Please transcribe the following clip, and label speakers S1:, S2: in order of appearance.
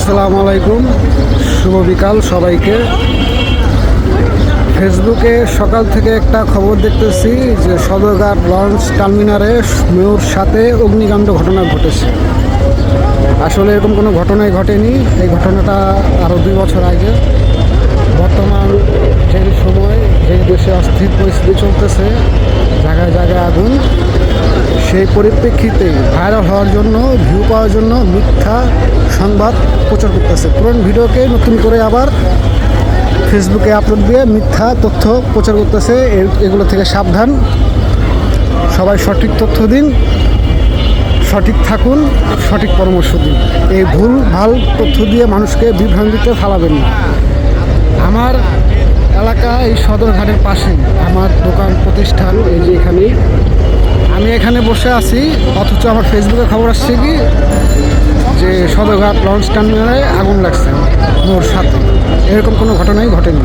S1: আসসালামু আলাইকুম, শুভ বিকাল সবাইকে। ফেসবুকে সকাল থেকে একটা খবর দেখতেছি যে সদরঘাট লঞ্চ টার্মিনালে মেয়র সাথে অগ্নিকাণ্ড ঘটনা ঘটেছে। আসলে এরকম কোনো ঘটনাই ঘটেনি। এই ঘটনাটা আরও 2 বছর আগে। বর্তমান যে সময় যে দেশে অস্থির পরিস্থিতি চলতেছে, জায়গায় জায়গায় আগুন, সেই পরিপ্রেক্ষিতে ভাইরাল হওয়ার জন্য, ভিউ পাওয়ার জন্য মিথ্যা সংবাদ প্রচার করতেছে। পুরনো ভিডিওকে নতুন করে আবার ফেসবুকে আপলোড দিয়ে মিথ্যা তথ্য প্রচার করতেছে। এগুলো থেকে সাবধান, সবাই সঠিক তথ্য দিন, সঠিক থাকুন, সঠিক পরামর্শ দিন। এই ভুল ভাল তথ্য দিয়ে মানুষকে বিভ্রান্তিতে ফেলাবেন না। আমার এলাকা এই সদরঘাটের পাশেই আমার দোকান প্রতিষ্ঠান, এই যে এখানেই আমি এখানে বসে আছি, অথচ আমার ফেসবুকে খবর আসছে কি যে সদরঘাট লঞ্চ টার্মিনালে আগুন লাগছে মোর সাথে। এরকম কোনো ঘটনাই ঘটেনি।